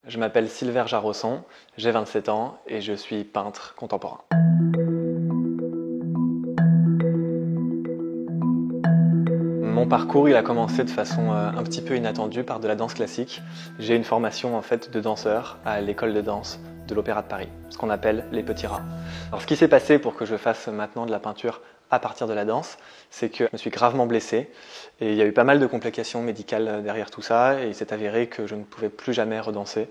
Je m'appelle Silver Jarosson, j'ai 27 ans et je suis peintre contemporain. Mon parcours il a commencé de façon un petit peu inattendue par de la danse classique. J'ai une formation en fait de danseur à l'école de danse de l'Opéra de Paris, ce qu'on appelle les petits rats. Alors ce qui s'est passé pour que je fasse maintenant de la peinture à partir de la danse, c'est que je me suis gravement blessé et il y a eu pas mal de complications médicales derrière tout ça et il s'est avéré que je ne pouvais plus jamais redanser,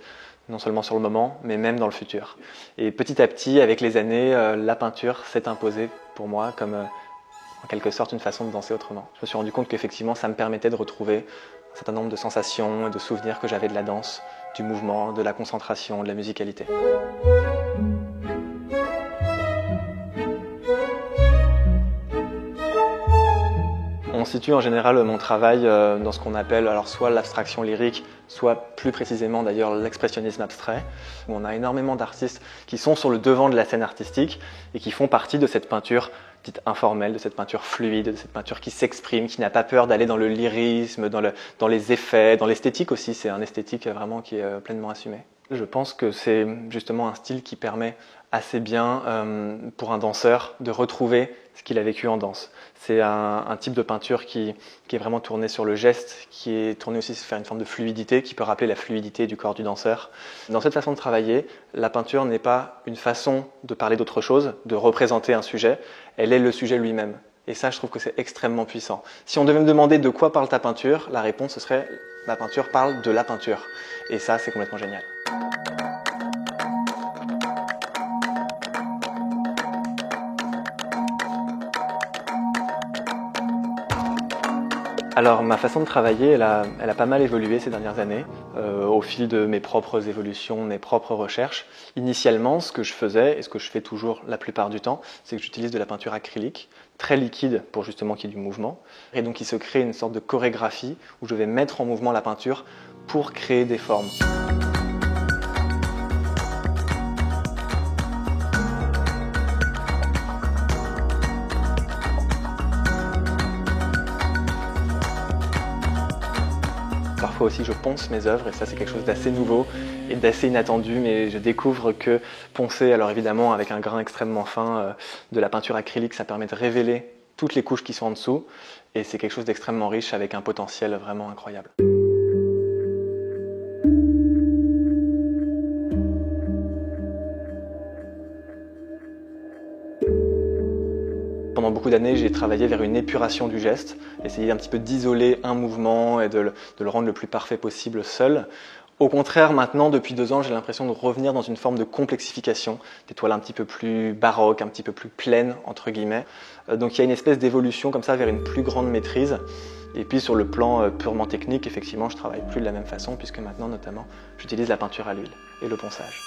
non seulement sur le moment, mais même dans le futur. Et petit à petit, avec les années, la peinture s'est imposée pour moi comme en quelque sorte une façon de danser autrement. Je me suis rendu compte qu'effectivement ça me permettait de retrouver un certain nombre de sensations et de souvenirs que j'avais de la danse, du mouvement, de la concentration, de la musicalité. On situe en général mon travail dans ce qu'on appelle alors soit l'abstraction lyrique, soit plus précisément d'ailleurs l'expressionnisme abstrait. On a énormément d'artistes qui sont sur le devant de la scène artistique et qui font partie de cette peinture dite informelle, de cette peinture fluide, de cette peinture qui s'exprime, qui n'a pas peur d'aller dans le lyrisme, dans les effets, dans l'esthétique aussi. C'est un esthétique vraiment qui est pleinement assumé. Je pense que c'est justement un style qui permet assez bien pour un danseur de retrouver ce qu'il a vécu en danse. C'est un type de peinture qui est vraiment tourné sur le geste, qui est tourné aussi sur faire une forme de fluidité, qui peut rappeler la fluidité du corps du danseur. Dans cette façon de travailler, la peinture n'est pas une façon de parler d'autre chose, de représenter un sujet, elle est le sujet lui-même. Et ça, je trouve que c'est extrêmement puissant. Si on devait me demander de quoi parle ta peinture, la réponse ce serait « ma peinture parle de la peinture ». Et ça, c'est complètement génial. Alors ma façon de travailler, elle a pas mal évolué ces dernières années, au fil de mes propres évolutions, mes propres recherches. Initialement, ce que je faisais, et ce que je fais toujours la plupart du temps, c'est que j'utilise de la peinture acrylique, très liquide pour justement qu'il y ait du mouvement. Et donc il se crée une sorte de chorégraphie où je vais mettre en mouvement la peinture pour créer des formes. Parfois aussi je ponce mes œuvres et ça c'est quelque chose d'assez nouveau et d'assez inattendu, mais je découvre que poncer, alors évidemment avec un grain extrêmement fin de la peinture acrylique, ça permet de révéler toutes les couches qui sont en dessous et c'est quelque chose d'extrêmement riche avec un potentiel vraiment incroyable. Pendant beaucoup d'années, j'ai travaillé vers une épuration du geste, essayer un petit peu d'isoler un mouvement et de le rendre le plus parfait possible seul. Au contraire, maintenant, depuis 2 ans, j'ai l'impression de revenir dans une forme de complexification, des toiles un petit peu plus baroques, un petit peu plus pleines, entre guillemets. Donc il y a une espèce d'évolution comme ça vers une plus grande maîtrise. Et puis sur le plan purement technique, effectivement, je travaille plus de la même façon, puisque maintenant, notamment, j'utilise la peinture à l'huile et le ponçage.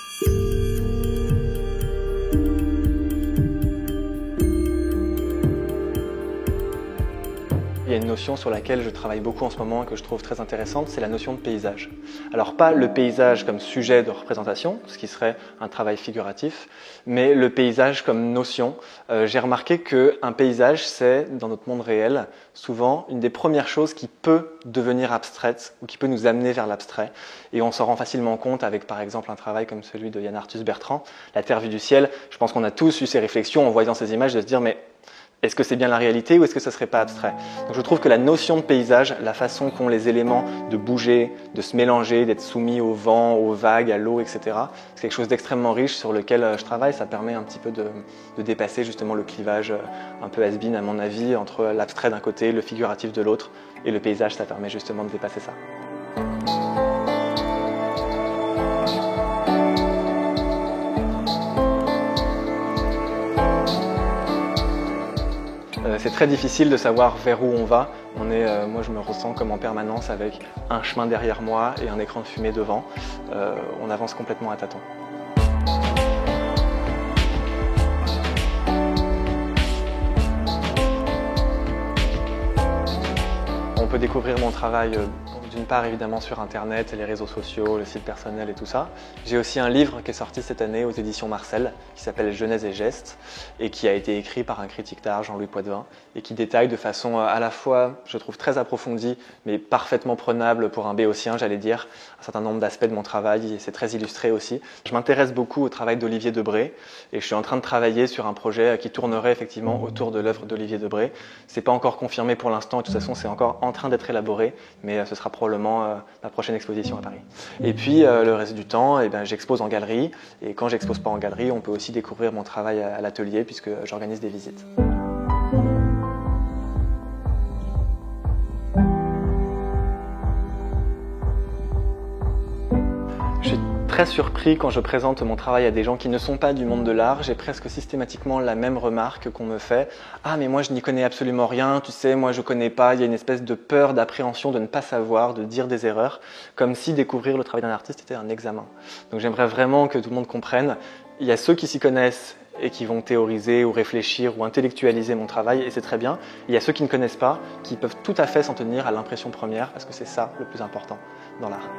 Il y a une notion sur laquelle je travaille beaucoup en ce moment et que je trouve très intéressante, c'est la notion de paysage. Alors pas le paysage comme sujet de représentation, ce qui serait un travail figuratif, mais le paysage comme notion. J'ai remarqué qu'un paysage, c'est, dans notre monde réel, souvent une des premières choses qui peut devenir abstraite ou qui peut nous amener vers l'abstrait. Et on s'en rend facilement compte avec, par exemple, un travail comme celui de Yann Arthus Bertrand, La Terre vue du ciel. Je pense qu'on a tous eu ces réflexions en voyant ces images de se dire mais est-ce que c'est bien la réalité ou est-ce que ça ne serait pas abstrait? Donc je trouve que la notion de paysage, la façon qu'ont les éléments de bouger, de se mélanger, d'être soumis au vent, aux vagues, à l'eau, etc. C'est quelque chose d'extrêmement riche sur lequel je travaille. Ça permet un petit peu de dépasser justement le clivage un peu has-been à mon avis entre l'abstrait d'un côté, le figuratif de l'autre et le paysage, ça permet justement de dépasser ça. C'est très difficile de savoir vers où on va. Moi, je me ressens comme en permanence avec un chemin derrière moi et un écran de fumée devant. On avance complètement à tâtons. On peut découvrir mon travail d'une part évidemment sur internet et les réseaux sociaux, le site personnel et tout ça. J'ai aussi un livre qui est sorti cette année aux éditions Marcel qui s'appelle Genèse et gestes et qui a été écrit par un critique d'art, Jean-Louis Poitvin, et qui détaille de façon à la fois, je trouve, très approfondie, mais parfaitement prenable pour un béotien, j'allais dire, un certain nombre d'aspects de mon travail, et c'est très illustré aussi. Je m'intéresse beaucoup au travail d'Olivier Debré, et je suis en train de travailler sur un projet qui tournerait effectivement autour de l'œuvre d'Olivier Debré. C'est pas encore confirmé pour l'instant, et de toute façon c'est encore en train d'être élaboré, mais ce sera probablement la prochaine exposition à Paris. Et puis le reste du temps, eh ben, j'expose en galerie, et quand j'expose pas en galerie, on peut aussi découvrir mon travail à l'atelier puisque j'organise des visites. Je suis très surpris quand je présente mon travail à des gens qui ne sont pas du monde de l'art. J'ai presque systématiquement la même remarque qu'on me fait. « Ah mais moi je n'y connais absolument rien, tu sais, moi je connais pas ». Il y a une espèce de peur, d'appréhension de ne pas savoir, de dire des erreurs, comme si découvrir le travail d'un artiste était un examen. Donc j'aimerais vraiment que tout le monde comprenne. Il y a ceux qui s'y connaissent et qui vont théoriser ou réfléchir ou intellectualiser mon travail, et c'est très bien. Il y a ceux qui ne connaissent pas, qui peuvent tout à fait s'en tenir à l'impression première, parce que c'est ça le plus important dans l'art.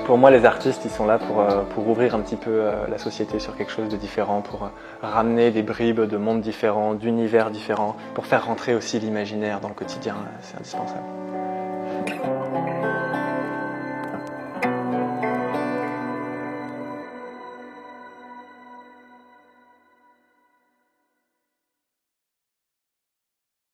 Pour moi, les artistes, ils sont là pour ouvrir un petit peu la société sur quelque chose de différent, pour ramener des bribes de mondes différents, d'univers différents, pour faire rentrer aussi l'imaginaire dans le quotidien. C'est indispensable.